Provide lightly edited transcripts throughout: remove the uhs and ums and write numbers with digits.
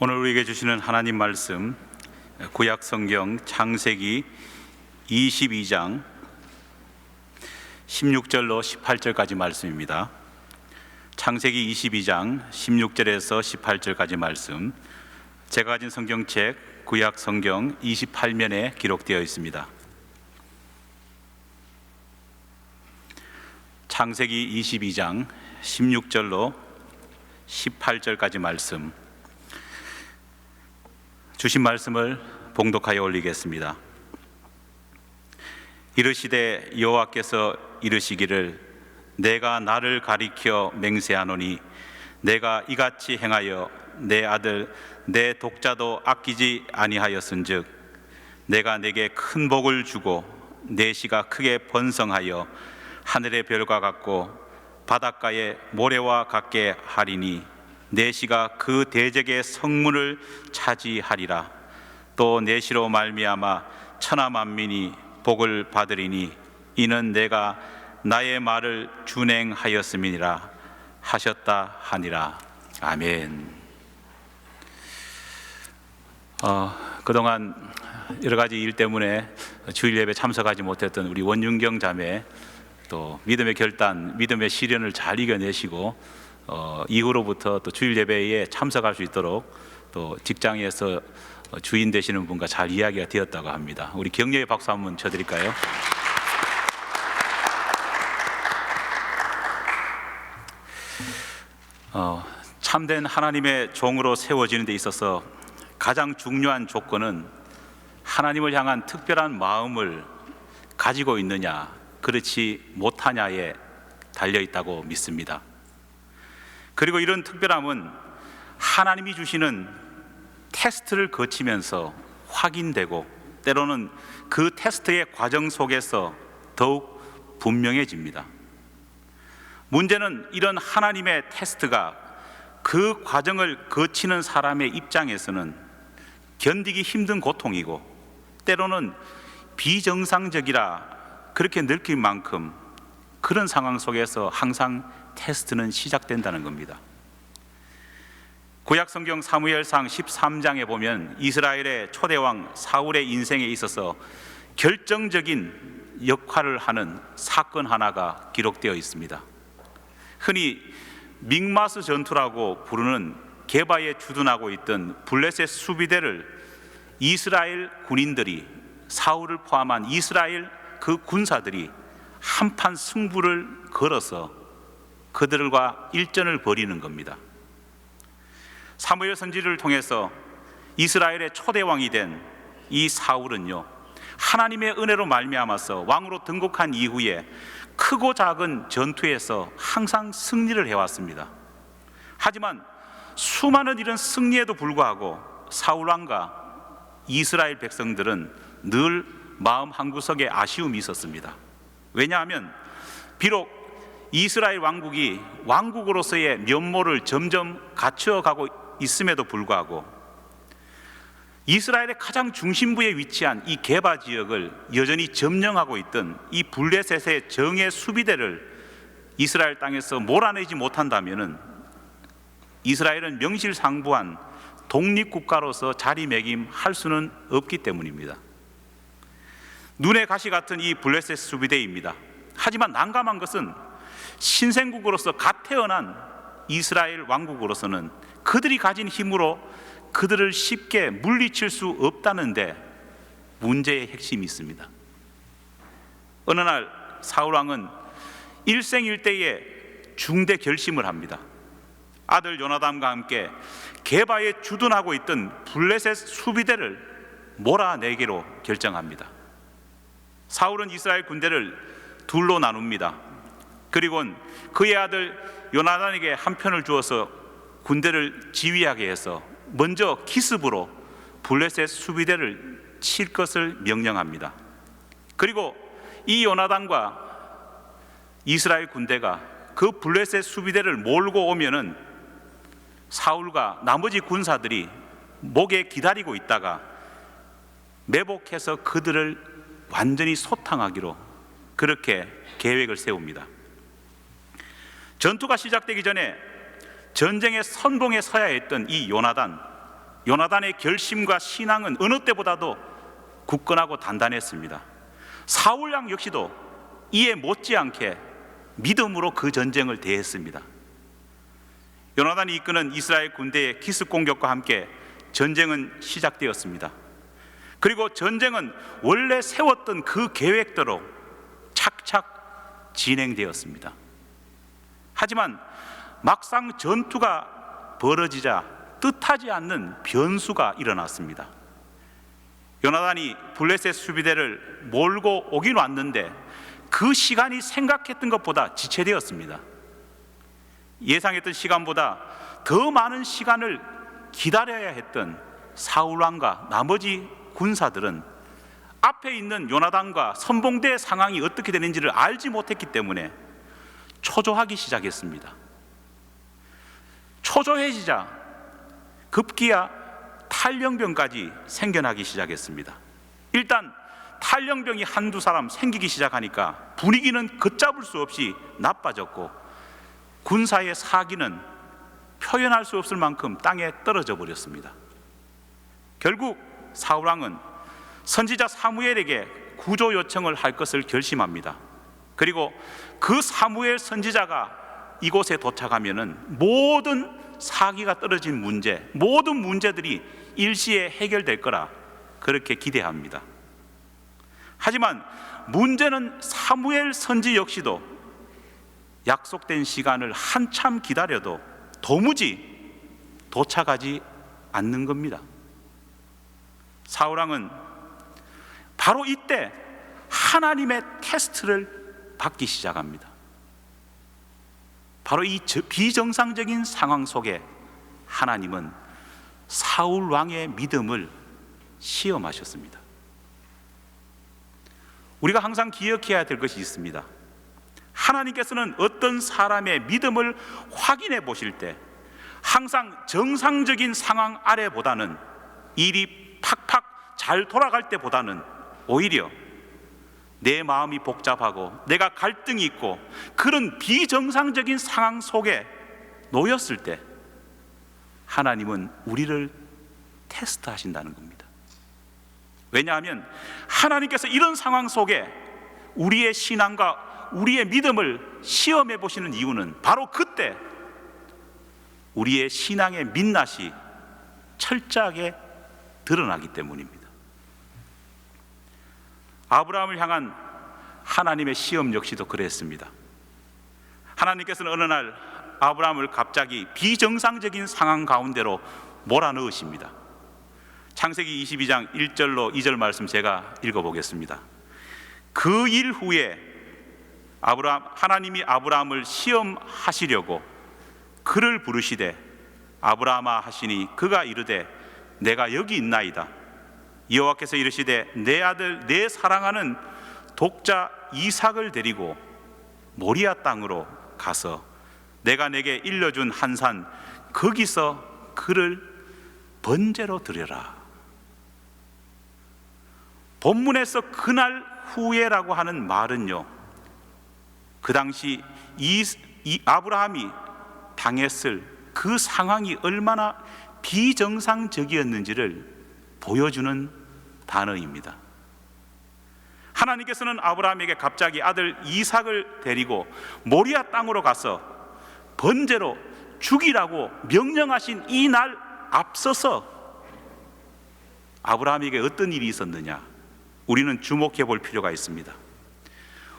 오늘 우리에게 주시는 하나님 말씀, 구약 성경 창세기 22장 16절로 18절까지 말씀입니다. 창세기 22장 16절에서 18절까지 말씀, 제가 가진 성경책 구약 성경 28면에 기록되어 있습니다. 창세기 22장 16절로 18절까지 말씀, 주신 말씀을 봉독하여 올리겠습니다. 이르시되 여호와께서 이르시기를 내가 나를 가리켜 맹세하노니 내가 이같이 행하여 내 아들 내 독자도 아끼지 아니하였은즉 내가 내게 큰 복을 주고 내 씨가 크게 번성하여 하늘의 별과 같고 바닷가의 모래와 같게 하리니 내 씨가 그 대적의 성문을 차지하리라. 또 내 씨로 말미암아 천하 만민이 복을 받으리니 이는 내가 나의 말을 준행하였음이니라 하셨다 하니라. 아멘. 그동안 여러 가지 일 때문에 주일 예배 참석하지 못했던 우리 원윤경 자매, 또 믿음의 결단, 믿음의 시련을 잘 이겨내시고 이후로부터 또 주일 예배에 참석할 수 있도록 또 직장에서 주인 되시는 분과 잘 이야기가 되었다고 합니다. 우리 격려의 박수 한번 쳐드릴까요? 참된 하나님의 종으로 세워지는 데 있어서 가장 중요한 조건은 하나님을 향한 특별한 마음을 가지고 있느냐, 그렇지 못하냐에 달려있다고 믿습니다. 그리고 이런 특별함은 하나님이 주시는 테스트를 거치면서 확인되고 때로는 그 테스트의 과정 속에서 더욱 분명해집니다. 문제는 이런 하나님의 테스트가 그 과정을 거치는 사람의 입장에서는 견디기 힘든 고통이고 때로는 비정상적이라 그렇게 느낄 만큼 그런 상황 속에서 항상 테스트는 시작된다는 겁니다. 구약 성경 사무엘상 13장에 보면 이스라엘의 초대왕 사울의 인생에 있어서 결정적인 역할을 하는 사건 하나가 기록되어 있습니다. 흔히 믹마스 전투라고 부르는 게바에 주둔하고 있던 블레셋 수비대를 이스라엘 군인들이, 사울을 포함한 이스라엘 그 군사들이 한판 승부를 걸어서 그들과 일전을 벌이는 겁니다. 사무엘 선지를 통해서 이스라엘의 초대왕이 된 이 사울은요, 하나님의 은혜로 말미암아서 왕으로 등극한 이후에 크고 작은 전투에서 항상 승리를 해왔습니다. 하지만 수많은 이런 승리에도 불구하고 사울 왕과 이스라엘 백성들은 늘 마음 한구석에 아쉬움이 있었습니다. 왜냐하면 비록 이스라엘 왕국이 왕국으로서의 면모를 점점 갖추어가고 있음에도 불구하고 이스라엘의 가장 중심부에 위치한 이 게바 지역을 여전히 점령하고 있던 이 블레셋의 정예 수비대를 이스라엘 땅에서 몰아내지 못한다면 이스라엘은 명실상부한 독립국가로서 자리매김할 수는 없기 때문입니다. 눈의 가시 같은 이 블레셋 수비대입니다. 하지만 난감한 것은 신생국으로서 갓 태어난 이스라엘 왕국으로서는 그들이 가진 힘으로 그들을 쉽게 물리칠 수 없다는데 문제의 핵심이 있습니다. 어느 날 사울 왕은 일생일대의 중대 결심을 합니다. 아들 요나단과 함께 게바에 주둔하고 있던 블레셋 수비대를 몰아내기로 결정합니다. 사울은 이스라엘 군대를 둘로 나눕니다. 그리고는 그의 아들 요나단에게 한 편을 주어서 군대를 지휘하게 해서 먼저 기습으로 블레셋 수비대를 칠 것을 명령합니다. 그리고 이 요나단과 이스라엘 군대가 그 블레셋 수비대를 몰고 오면은 사울과 나머지 군사들이 목에 기다리고 있다가 매복해서 그들을 완전히 소탕하기로 그렇게 계획을 세웁니다. 전투가 시작되기 전에 전쟁의 선봉에 서야 했던 이 요나단, 요나단의 결심과 신앙은 어느 때보다도 굳건하고 단단했습니다. 사울 왕 역시도 이에 못지않게 믿음으로 그 전쟁을 대했습니다. 요나단이 이끄는 이스라엘 군대의 기습 공격과 함께 전쟁은 시작되었습니다. 그리고 전쟁은 원래 세웠던 그 계획대로 착착 진행되었습니다. 하지만 막상 전투가 벌어지자 뜻하지 않는 변수가 일어났습니다. 요나단이 블레셋 수비대를 몰고 오긴 왔는데 그 시간이 생각했던 것보다 지체되었습니다. 예상했던 시간보다 더 많은 시간을 기다려야 했던 사울 왕과 나머지 군사들은 앞에 있는 요나단과 선봉대의 상황이 어떻게 되는지를 알지 못했기 때문에 초조하기 시작했습니다. 초조해지자 급기야 탈영병까지 생겨나기 시작했습니다. 일단 탈영병이 한두 사람 생기기 시작하니까 분위기는 걷잡을 수 없이 나빠졌고 군사의 사기는 표현할 수 없을 만큼 땅에 떨어져 버렸습니다. 결국 사울왕은 선지자 사무엘에게 구조 요청을 할 것을 결심합니다. 그리고 그 사무엘 선지자가 이곳에 도착하면은 모든 사기가 떨어진 문제, 모든 문제들이 일시에 해결될 거라 그렇게 기대합니다. 하지만 문제는 사무엘 선지 역시도 약속된 시간을 한참 기다려도 도무지 도착하지 않는 겁니다. 사울왕은 바로 이때 하나님의 테스트를 받기 시작합니다. 바로 이 비정상적인 상황 속에 하나님은 사울 왕의 믿음을 시험하셨습니다. 우리가 항상 기억해야 될 것이 있습니다. 하나님께서는 어떤 사람의 믿음을 확인해 보실 때 항상 정상적인 상황 아래보다는 일이 팍팍 잘 돌아갈 때보다는 오히려 내 마음이 복잡하고 내가 갈등이 있고 그런 비정상적인 상황 속에 놓였을 때 하나님은 우리를 테스트하신다는 겁니다. 왜냐하면 하나님께서 이런 상황 속에 우리의 신앙과 우리의 믿음을 시험해 보시는 이유는 바로 그때 우리의 신앙의 민낯이 철저하게 드러나기 때문입니다. 아브라함을 향한 하나님의 시험 역시도 그랬습니다. 하나님께서는 어느 날 아브라함을 갑자기 비정상적인 상황 가운데로 몰아넣으십니다. 창세기 22장 1절로 2절 말씀 제가 읽어보겠습니다. 그 일 후에 하나님이 아브라함을 시험하시려고 그를 부르시되 아브라함아 하시니 그가 이르되 내가 여기 있나이다. 여호와께서 이르시되 내 아들 내 사랑하는 독자 이삭을 데리고 모리아 땅으로 가서 내가 내게 일러준 한 산 거기서 그를 번제로 드려라. 본문에서 그날 후에라고 하는 말은요, 그 당시 아브라함이 당했을 그 상황이 얼마나 비정상적이었는지를 보여주는 단어입니다. 하나님께서는 아브라함에게 갑자기 아들 이삭을 데리고 모리아 땅으로 가서 번제로 죽이라고 명령하신 이 날 앞서서 아브라함에게 어떤 일이 있었느냐, 우리는 주목해 볼 필요가 있습니다.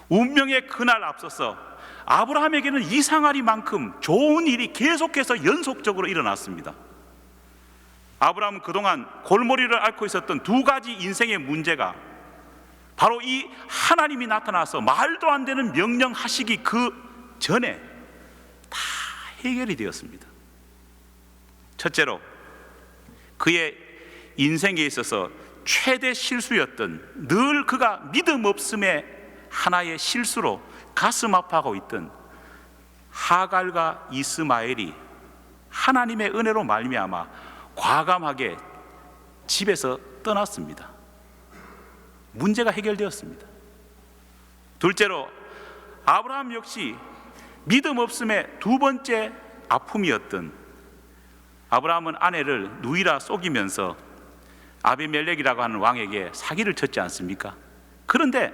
운명의 그날 앞서서 아브라함에게는 이상하리만큼 좋은 일이 계속해서 연속적으로 일어났습니다. 아브라함은 그동안 골머리를 앓고 있었던 두 가지 인생의 문제가 바로 이 하나님이 나타나서 말도 안 되는 명령하시기 그 전에 다 해결이 되었습니다. 첫째로 그의 인생에 있어서 최대 실수였던, 늘 그가 믿음 없음의 하나의 실수로 가슴 아파하고 있던 하갈과 이스마엘이 하나님의 은혜로 말미암아 과감하게 집에서 떠났습니다. 문제가 해결되었습니다. 둘째로 아브라함 역시 믿음 없음의 두 번째 아픔이었던 아브라함은 아내를 누이라 속이면서 아비멜렉이라고 하는 왕에게 사기를 쳤지 않습니까? 그런데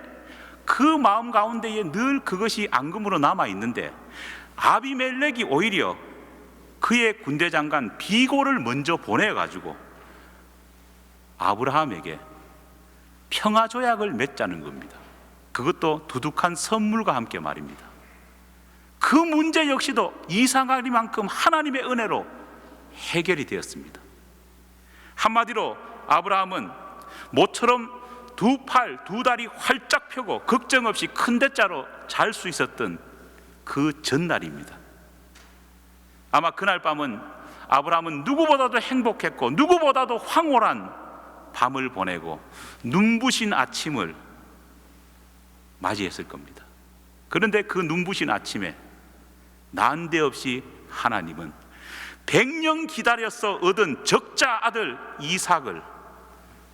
그 마음 가운데에 늘 그것이 앙금으로 남아 있는데 아비멜렉이 오히려 그의 군대 장관 비고를 먼저 보내가지고 아브라함에게 평화 조약을 맺자는 겁니다. 그것도 두둑한 선물과 함께 말입니다. 그 문제 역시도 이상하리만큼 하나님의 은혜로 해결이 되었습니다. 한마디로 아브라함은 모처럼 두 팔, 두 다리 활짝 펴고 걱정 없이 큰 대자로 잘 수 있었던 그 전날입니다. 아마 그날 밤은 아브라함은 누구보다도 행복했고 누구보다도 황홀한 밤을 보내고 눈부신 아침을 맞이했을 겁니다. 그런데 그 눈부신 아침에 난데없이 하나님은 100년 기다려서 얻은 적자 아들 이삭을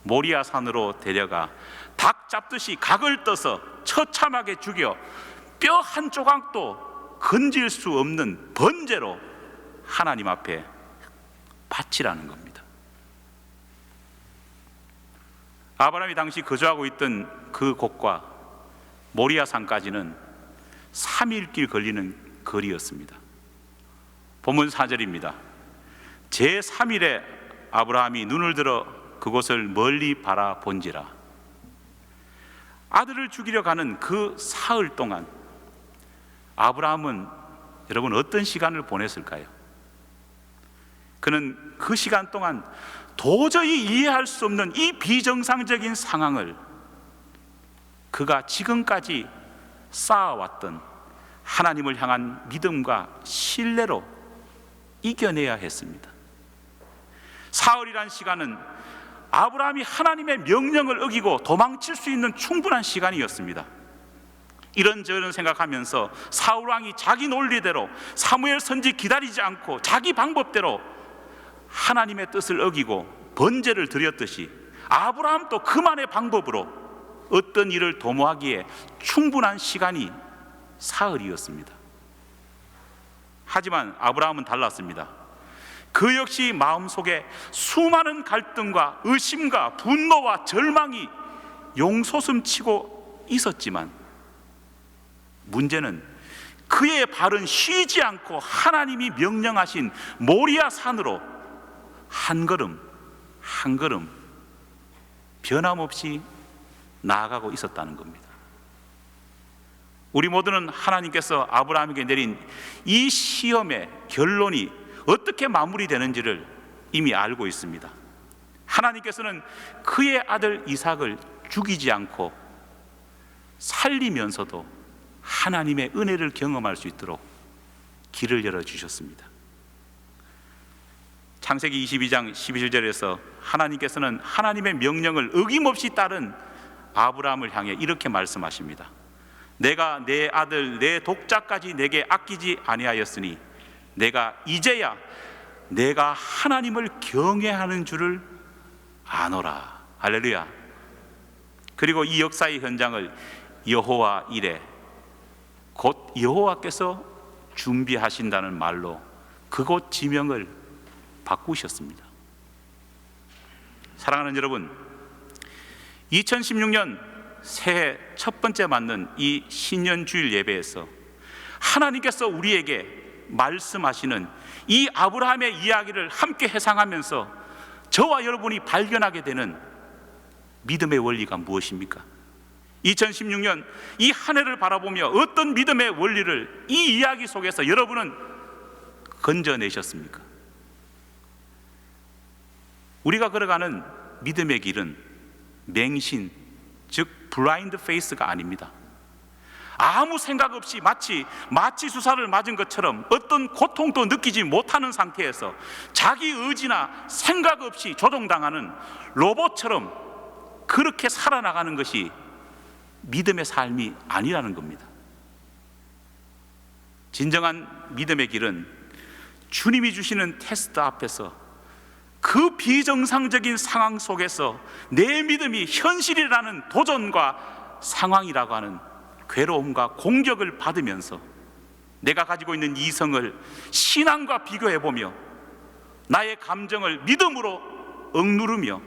모리아 산으로 데려가 닭 잡듯이 각을 떠서 처참하게 죽여 뼈 한 조각도 건질 수 없는 번제로 하나님 앞에 바치라는 겁니다. 아브라함이 당시 거주하고 있던 그 곳과 모리아 산까지는 3일길 걸리는 거리였습니다. 본문 4절입니다. 제3일에 아브라함이 눈을 들어 그곳을 멀리 바라본지라. 아들을 죽이려 가는 그 사흘 동안 아브라함은 여러분 어떤 시간을 보냈을까요? 그는 그 시간 동안 도저히 이해할 수 없는 이 비정상적인 상황을 그가 지금까지 쌓아왔던 하나님을 향한 믿음과 신뢰로 이겨내야 했습니다. 사흘이란 시간은 아브라함이 하나님의 명령을 어기고 도망칠 수 있는 충분한 시간이었습니다. 이런저런 생각하면서 사울 왕이 자기 논리대로 사무엘 선지 기다리지 않고 자기 방법대로 하나님의 뜻을 어기고 번제를 드렸듯이 아브라함도 그만의 방법으로 어떤 일을 도모하기에 충분한 시간이 사흘이었습니다. 하지만 아브라함은 달랐습니다. 그 역시 마음속에 수많은 갈등과 의심과 분노와 절망이 용솟음치고 있었지만 문제는 그의 발은 쉬지 않고 하나님이 명령하신 모리아 산으로 한 걸음 한 걸음 변함없이 나아가고 있었다는 겁니다. 우리 모두는 하나님께서 아브라함에게 내린 이 시험의 결론이 어떻게 마무리되는지를 이미 알고 있습니다. 하나님께서는 그의 아들 이삭을 죽이지 않고 살리면서도 하나님의 은혜를 경험할 수 있도록 길을 열어주셨습니다. 창세기 22장 11절에서 하나님께서는 하나님의 명령을 어김없이 따른 아브라함을 향해 이렇게 말씀하십니다. 내가 내 아들 내 독자까지 내게 아끼지 아니하였으니 내가 이제야 내가 하나님을 경외하는 줄을 아노라. 할렐루야. 그리고 이 역사의 현장을 여호와 이레, 곧 여호와께서 준비하신다는 말로 그곳 지명을 바꾸셨습니다. 사랑하는 여러분, 2016년 새해 첫 번째 맞는 이 신년주일 예배에서 하나님께서 우리에게 말씀하시는 이 아브라함의 이야기를 함께 회상하면서 저와 여러분이 발견하게 되는 믿음의 원리가 무엇입니까? 2016년 이 한 해를 바라보며 어떤 믿음의 원리를 이 이야기 속에서 여러분은 건져내셨습니까? 우리가 걸어가는 믿음의 길은 맹신, 즉 블라인드 페이스가 아닙니다. 아무 생각 없이 마치 주사를 맞은 것처럼 어떤 고통도 느끼지 못하는 상태에서 자기 의지나 생각 없이 조종당하는 로봇처럼 그렇게 살아나가는 것이 믿음의 삶이 아니라는 겁니다. 진정한 믿음의 길은 주님이 주시는 테스트 앞에서 그 비정상적인 상황 속에서 내 믿음이 현실이라는 도전과 상황이라고 하는 괴로움과 공격을 받으면서 내가 가지고 있는 이성을 신앙과 비교해보며 나의 감정을 믿음으로 억누르며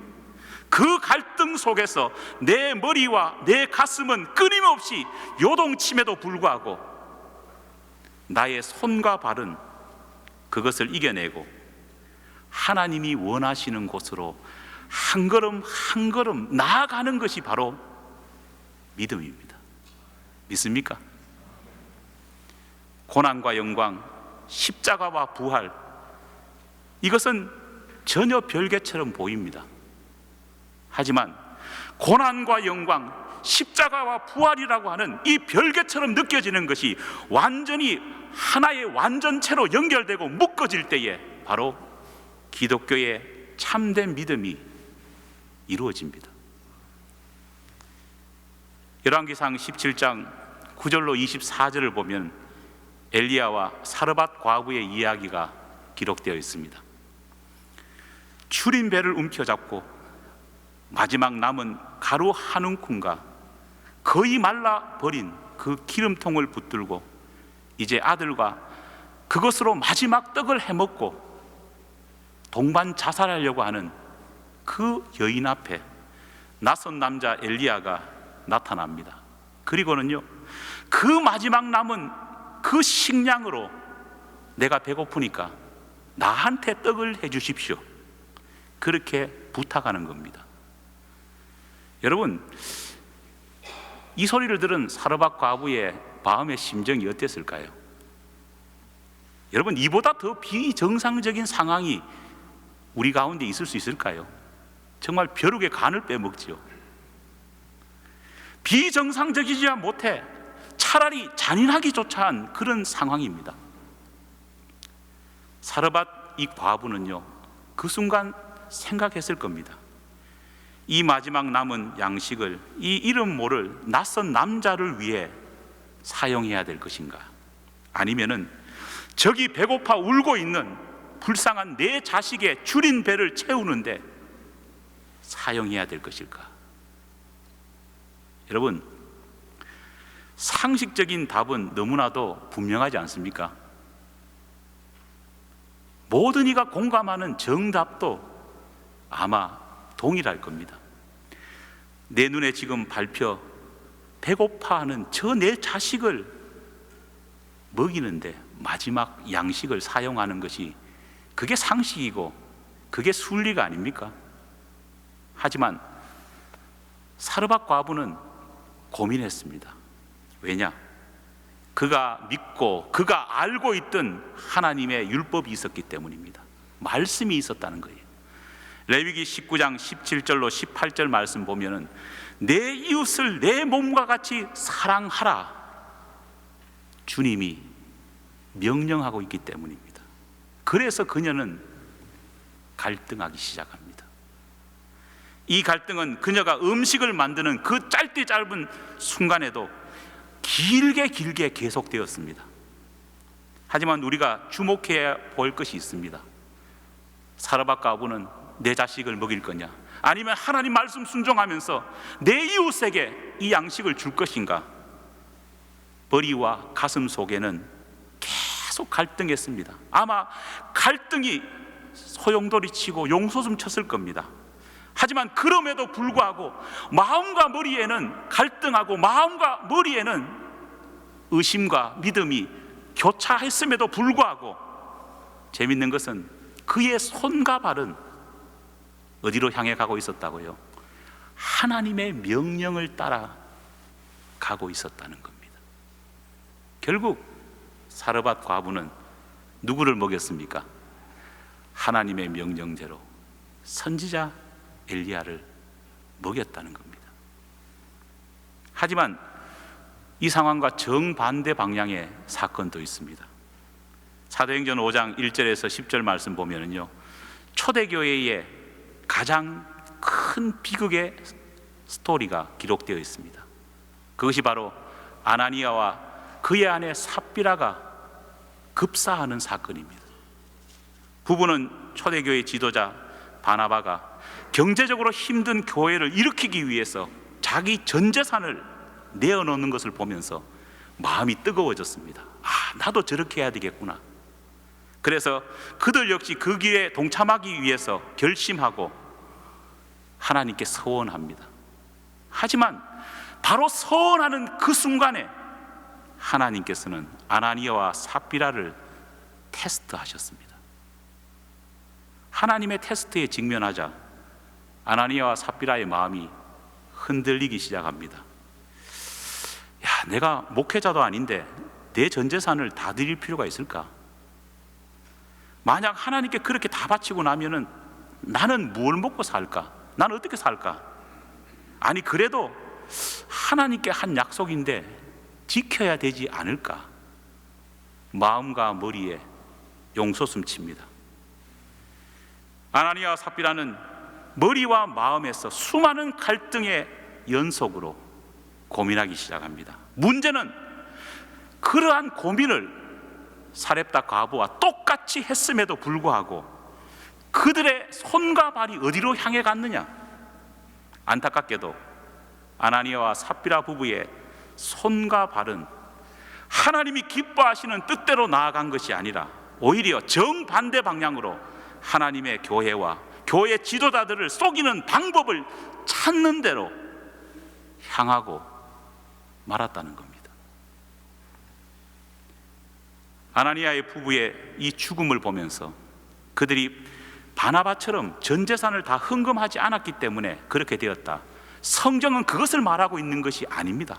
그 갈등 속에서 내 머리와 내 가슴은 끊임없이 요동침에도 불구하고 나의 손과 발은 그것을 이겨내고 하나님이 원하시는 곳으로 한 걸음 한 걸음 나아가는 것이 바로 믿음입니다. 믿습니까? 고난과 영광, 십자가와 부활, 이것은 전혀 별개처럼 보입니다. 하지만 고난과 영광, 십자가와 부활이라고 하는 이 별개처럼 느껴지는 것이 완전히 하나의 완전체로 연결되고 묶어질 때에 바로 기독교의 참된 믿음이 이루어집니다. 열왕기상 17장 9절로 24절을 보면 엘리야와 사르밧 과부의 이야기가 기록되어 있습니다. 추린 배를 움켜잡고 마지막 남은 가루 한 움큼과 거의 말라버린 그 기름통을 붙들고 이제 아들과 그것으로 마지막 떡을 해먹고 동반 자살하려고 하는 그 여인 앞에 낯선 남자 엘리야가 나타납니다. 그리고는요, 그 마지막 남은 그 식량으로 내가 배고프니까 나한테 떡을 해주십시오, 그렇게 부탁하는 겁니다. 여러분, 이 소리를 들은 사르밧 과부의 마음의 심정이 어땠을까요? 여러분, 이보다 더 비정상적인 상황이 우리 가운데 있을 수 있을까요? 정말 벼룩의 간을 빼먹지요. 비정상적이지 못해 차라리 잔인하기조차 한 그런 상황입니다. 사르밧 이 과부는요, 그 순간 생각했을 겁니다. 이 마지막 남은 양식을 이 이름 모를 낯선 남자를 위해 사용해야 될 것인가, 아니면은 저기 배고파 울고 있는 불쌍한 내 자식의 줄인 배를 채우는데 사용해야 될 것일까? 여러분, 상식적인 답은 너무나도 분명하지 않습니까? 모든 이가 공감하는 정답도 아마 동일할 겁니다. 내 눈에 지금 밟혀 배고파하는 저 내 자식을 먹이는데 마지막 양식을 사용하는 것이 그게 상식이고 그게 순리가 아닙니까? 하지만 사르밧 과부는 고민했습니다. 왜냐? 그가 믿고 그가 알고 있던 하나님의 율법이 있었기 때문입니다. 말씀이 있었다는 거예요. 레위기 19장 17절로 18절 말씀 보면은 내 이웃을 내 몸과 같이 사랑하라, 주님이 명령하고 있기 때문입니다. 그래서 그녀는 갈등하기 시작합니다. 이 갈등은 그녀가 음식을 만드는 그 짧은 순간에도 길게 계속되었습니다. 하지만 우리가 주목해야 볼 것이 있습니다. 사르밧 과부는 내 자식을 먹일 거냐, 아니면 하나님 말씀 순종하면서 내 이웃에게 이 양식을 줄 것인가? 머리와 가슴 속에는 계속 갈등했습니다. 아마 갈등이 소용돌이 치고 용솟음 쳤을 겁니다. 하지만 그럼에도 불구하고 마음과 머리에는 갈등하고 마음과 머리에는 의심과 믿음이 교차했음에도 불구하고 재밌는 것은 그의 손과 발은 어디로 향해 가고 있었다고요? 하나님의 명령을 따라 가고 있었다는 겁니다. 결국 사르밧 과부는 누구를 먹였습니까? 하나님의 명령대로 선지자 엘리야를 먹였다는 겁니다. 하지만 이 상황과 정반대 방향의 사건도 있습니다. 사도행전 5장 1절에서 10절 말씀 보면은요, 초대교회의 가장 큰 비극의 스토리가 기록되어 있습니다. 그것이 바로 아나니아와 그의 아내 삽비라가 급사하는 사건입니다. 부부는 초대교회 지도자 바나바가 경제적으로 힘든 교회를 일으키기 위해서 자기 전 재산을 내어놓는 것을 보면서 마음이 뜨거워졌습니다. 아, 나도 저렇게 해야 되겠구나. 그래서 그들 역시 그 길에 동참하기 위해서 결심하고 하나님께 서원합니다. 하지만 바로 서원하는 그 순간에 하나님께서는 아나니아와 삽비라를 테스트하셨습니다. 하나님의 테스트에 직면하자 아나니아와 삽비라의 마음이 흔들리기 시작합니다. 야, 내가 목회자도 아닌데 내 전 재산을 다 드릴 필요가 있을까? 만약 하나님께 그렇게 다 바치고 나면은 나는 뭘 먹고 살까? 나는 어떻게 살까? 아니, 그래도 하나님께 한 약속인데 지켜야 되지 않을까? 마음과 머리에 용솟음 칩니다. 아나니아와 삽비라는 머리와 마음에서 수많은 갈등의 연속으로 고민하기 시작합니다. 문제는 그러한 고민을 사렙다 과부와 똑같이 했음에도 불구하고 그들의 손과 발이 어디로 향해 갔느냐? 안타깝게도 아나니아와 삽비라 부부의 손과 발은 하나님이 기뻐하시는 뜻대로 나아간 것이 아니라 오히려 정반대 방향으로 하나님의 교회와 교회 지도자들을 속이는 방법을 찾는 대로 향하고 말았다는 겁니다. 아나니아의 부부의 이 죽음을 보면서 그들이 바나바처럼 전 재산을 다 헌금하지 않았기 때문에 그렇게 되었다, 성경은 그것을 말하고 있는 것이 아닙니다.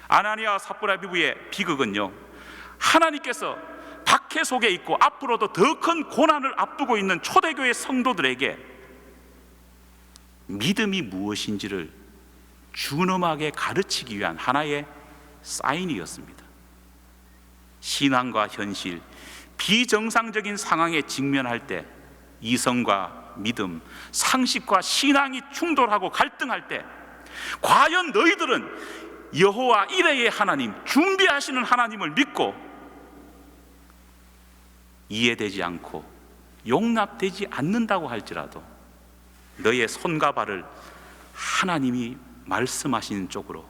아나니아와 삽비라 부부의 비극은요, 하나님께서 박해 속에 있고 앞으로도 더 큰 고난을 앞두고 있는 초대교회 성도들에게 믿음이 무엇인지를 준엄하게 가르치기 위한 하나의 사인이었습니다. 신앙과 현실, 비정상적인 상황에 직면할 때 이성과 믿음, 상식과 신앙이 충돌하고 갈등할 때 과연 너희들은 여호와 이레의 하나님, 준비하시는 하나님을 믿고 이해되지 않고 용납되지 않는다고 할지라도 너의 손과 발을 하나님이 말씀하시는 쪽으로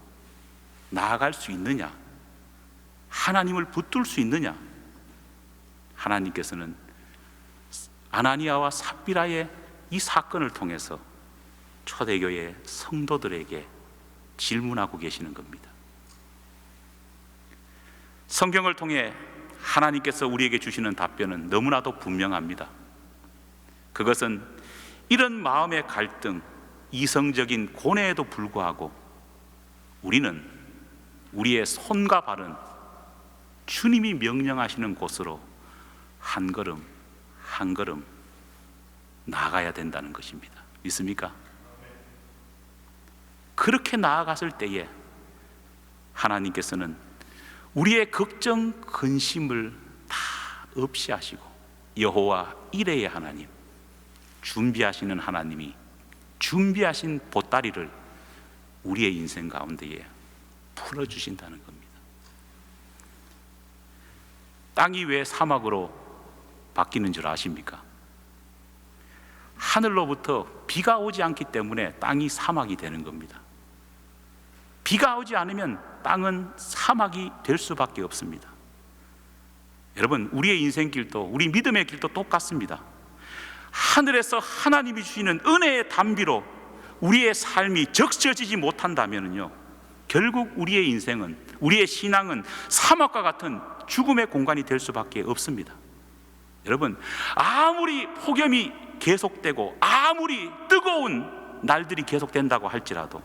나아갈 수 있느냐? 하나님을 붙들 수 있느냐? 하나님께서는 아나니아와 삽비라의 이 사건을 통해서 초대교회 성도들에게 질문하고 계시는 겁니다. 성경을 통해 하나님께서 우리에게 주시는 답변은 너무나도 분명합니다. 그것은 이런 마음의 갈등, 이성적인 고뇌에도 불구하고 우리는 우리의 손과 발은 주님이 명령하시는 곳으로 한 걸음 한 걸음 나아가야 된다는 것입니다. 믿습니까? 그렇게 나아갔을 때에 하나님께서는 우리의 걱정, 근심을 다 없이 하시고 여호와 이레의 하나님, 준비하시는 하나님이 준비하신 보따리를 우리의 인생 가운데에 풀어주신다는 겁니다. 땅이 왜 사막으로 바뀌는 줄 아십니까? 하늘로부터 비가 오지 않기 때문에 땅이 사막이 되는 겁니다. 비가 오지 않으면 땅은 사막이 될 수밖에 없습니다. 여러분, 우리의 인생길도, 우리 믿음의 길도 똑같습니다. 하늘에서 하나님이 주시는 은혜의 단비로 우리의 삶이 적셔지지 못한다면요, 결국 우리의 인생은, 우리의 신앙은 사막과 같은 죽음의 공간이 될 수밖에 없습니다. 여러분, 아무리 폭염이 계속되고 아무리 뜨거운 날들이 계속된다고 할지라도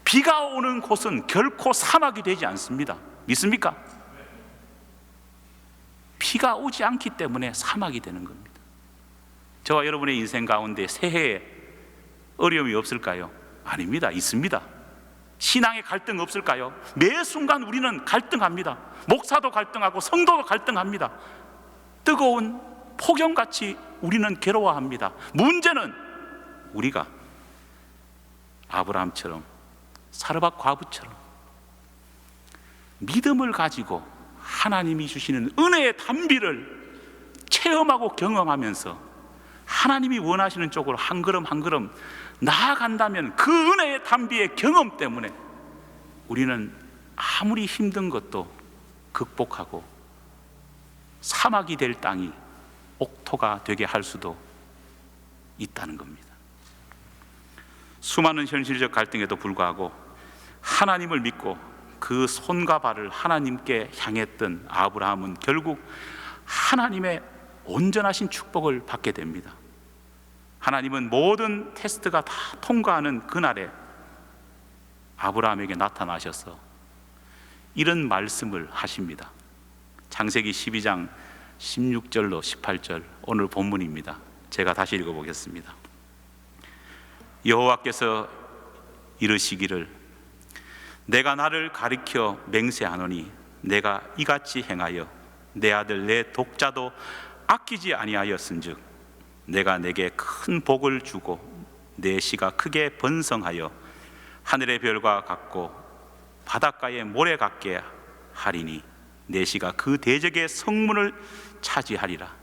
비가 오는 곳은 결코 사막이 되지 않습니다. 믿습니까? 비가 오지 않기 때문에 사막이 되는 겁니다. 저와 여러분의 인생 가운데 새해에 어려움이 없을까요? 아닙니다. 있습니다. 신앙의 갈등 없을까요? 매 순간 우리는 갈등합니다. 목사도 갈등하고 성도도 갈등합니다. 뜨거운 폭염같이 우리는 괴로워합니다. 문제는 우리가 아브라함처럼, 사르밧 과부처럼 믿음을 가지고 하나님이 주시는 은혜의 단비를 체험하고 경험하면서 하나님이 원하시는 쪽으로 한 걸음 한 걸음 나아간다면 그 은혜의 단비의 경험 때문에 우리는 아무리 힘든 것도 극복하고 사막이 될 땅이 옥토가 되게 할 수도 있다는 겁니다. 수많은 현실적 갈등에도 불구하고 하나님을 믿고 그 손과 발을 하나님께 향했던 아브라함은 결국 하나님의 온전하신 축복을 받게 됩니다. 하나님은 모든 테스트가 다 통과하는 그날에 아브라함에게 나타나셔서 이런 말씀을 하십니다. 창세기 12장 16절로 18절, 오늘 본문입니다. 제가 다시 읽어보겠습니다. 여호와께서 이르시기를 내가 나를 가리켜 맹세하노니 내가 이같이 행하여 내 아들 내 독자도 아끼지 아니하였은즉 내가 내게 큰 복을 주고 내 씨가 크게 번성하여 하늘의 별과 같고 바닷가의 모래 같게 하리니 내 씨가 그 대적의 성문을 차지하리라.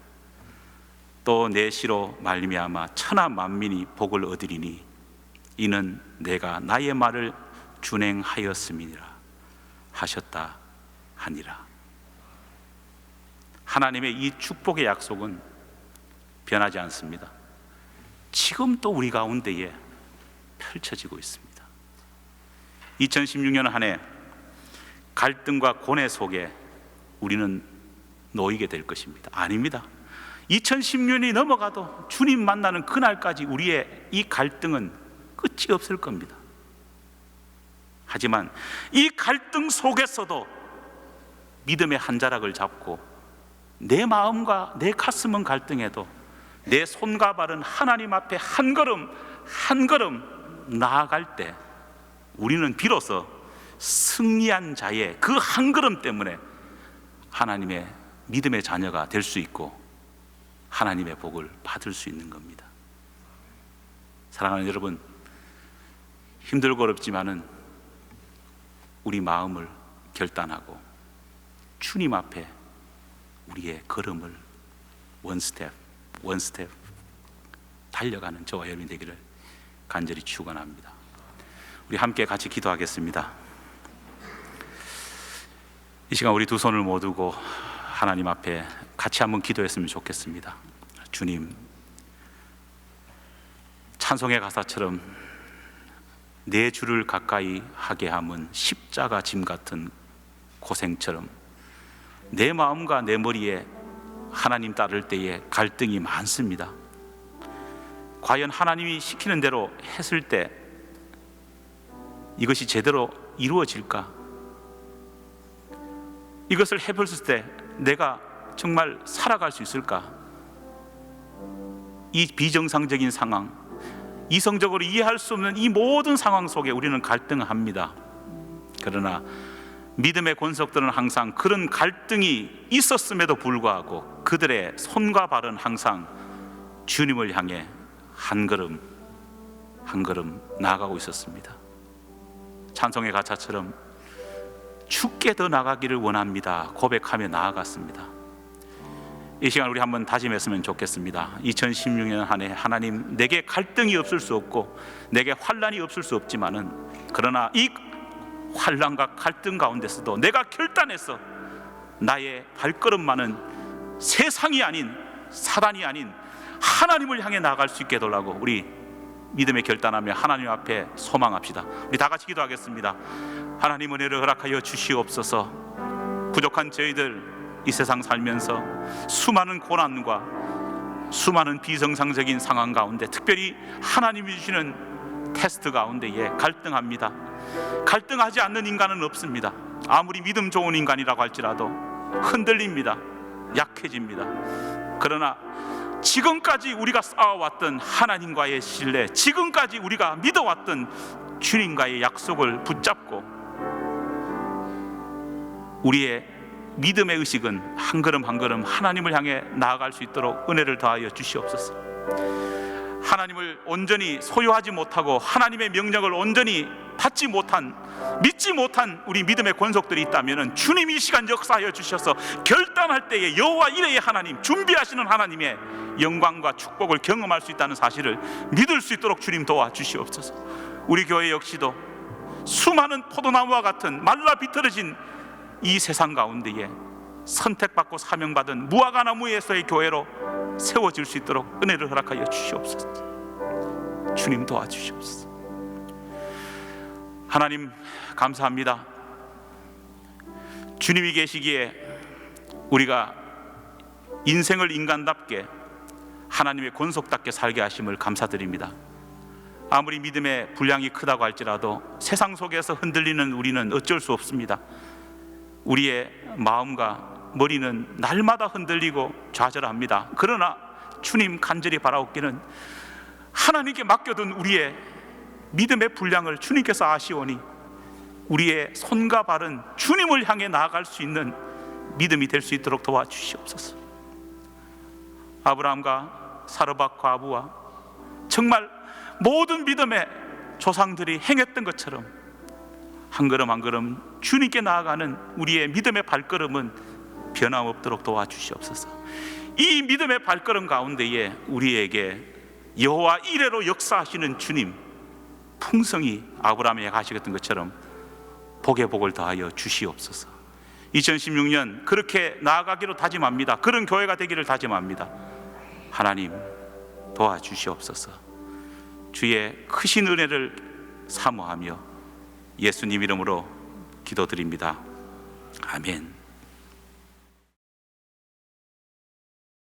또 내 씨로 말미암아 천하 만민이 복을 얻으리니 이는 내가 나의 말을 준행하였음이니라 하셨다 하니라. 하나님의 이 축복의 약속은 변하지 않습니다. 지금 또 우리 가운데에 펼쳐지고 있습니다. 2016년 한 해 갈등과 고뇌 속에 우리는 놓이게 될 것입니다. 아닙니다. 2010년이 넘어가도 주님 만나는 그날까지 우리의 이 갈등은 끝이 없을 겁니다. 하지만 이 갈등 속에서도 믿음의 한 자락을 잡고 내 마음과 내 가슴은 갈등해도 내 손과 발은 하나님 앞에 한 걸음 한 걸음 나아갈 때 우리는 비로소 승리한 자의 그 한 걸음 때문에 하나님의 믿음의 자녀가 될 수 있고 하나님의 복을 받을 수 있는 겁니다. 사랑하는 여러분, 힘들고 어렵지만은 우리 마음을 결단하고 주님 앞에 우리의 걸음을 원 스텝 달려가는 저와 여러분이 되기를 간절히 축원합니다. 우리 함께 같이 기도하겠습니다. 이 시간 우리 두 손을 모두고 하나님 앞에 같이 한번 기도했으면 좋겠습니다. 주님, 찬송의 가사처럼 내 주를 가까이 하게 함은 십자가 짐 같은 고생처럼 내 마음과 내 머리에 하나님 따를 때에 갈등이 많습니다. 과연 하나님이 시키는 대로 했을 때 이것이 제대로 이루어질까? 이것을 해봤을 때 내가 정말 살아갈 수 있을까? 이 비정상적인 상황, 이성적으로 이해할 수 없는 이 모든 상황 속에 우리는 갈등합니다. 그러나 믿음의 권속들은 항상 그런 갈등이 있었음에도 불구하고 그들의 손과 발은 항상 주님을 향해 한 걸음 한 걸음 나아가고 있었습니다. 찬송의 가사처럼 주께 더 나가기를 원합니다 고백하며 나아갔습니다. 이 시간 우리 한번 다짐했으면 좋겠습니다. 2016년 한 해 하나님, 내게 갈등이 없을 수 없고 내게 환난이 없을 수 없지만은 그러나 이 환난과 갈등 가운데서도 내가 결단해서 나의 발걸음만은 세상이 아닌 사단이 아닌 하나님을 향해 나아갈 수 있게 해달라고 우리 믿음의 결단하며 하나님 앞에 소망합시다. 우리 다 같이 기도하겠습니다. 하나님, 은혜를 허락하여 주시옵소서. 부족한 저희들 이 세상 살면서 수많은 고난과 수많은 비정상적인 상황 가운데, 특별히 하나님이 주시는 테스트 가운데에 갈등합니다. 갈등하지 않는 인간은 없습니다. 아무리 믿음 좋은 인간이라고 할지라도 흔들립니다. 약해집니다. 그러나 지금까지 우리가 쌓아왔던 하나님과의 신뢰, 지금까지 우리가 믿어왔던 주님과의 약속을 붙잡고 우리의 믿음의 의식은 한 걸음 한 걸음 하나님을 향해 나아갈 수 있도록 은혜를 더하여 주시옵소서. 하나님을 온전히 소유하지 못하고 하나님의 명령을 온전히 받지 못한, 믿지 못한 우리 믿음의 권속들이 있다면 주님이 이 시간 역사하여 주셔서 결단할 때에 여호와 이레의 하나님, 준비하시는 하나님의 영광과 축복을 경험할 수 있다는 사실을 믿을 수 있도록 주님 도와주시옵소서. 우리 교회 역시도 수많은 포도나무와 같은 말라 비틀어진 이 세상 가운데에 선택받고 사명받은 무화과나무에서의 교회로 세워질 수 있도록 은혜를 허락하여 주시옵소서. 주님 도와주시옵소서. 하나님 감사합니다. 주님이 계시기에 우리가 인생을 인간답게 하나님의 권속답게 살게 하심을 감사드립니다. 아무리 믿음의 분량이 크다고 할지라도 세상 속에서 흔들리는 우리는 어쩔 수 없습니다. 우리의 마음과 머리는 날마다 흔들리고 좌절합니다. 그러나 주님 간절히 바라옵기는 하나님께 맡겨둔 우리의 믿음의 분량을 주님께서 아시오니 우리의 손과 발은 주님을 향해 나아갈 수 있는 믿음이 될 수 있도록 도와주시옵소서. 아브라함과 사르밧 과부와 정말 모든 믿음의 조상들이 행했던 것처럼 한 걸음 한 걸음 주님께 나아가는 우리의 믿음의 발걸음은 변함없도록 도와주시옵소서. 이 믿음의 발걸음 가운데에 우리에게 여호와 이레로 역사하시는 주님 풍성히 아브라함에게 하시겠던 것처럼 복의 복을 더하여 주시옵소서. 2016년 그렇게 나아가기로 다짐합니다. 그런 교회가 되기를 다짐합니다. 하나님 도와주시옵소서. 주의 크신 은혜를 사모하며 예수님 이름으로 기도드립니다. 아멘.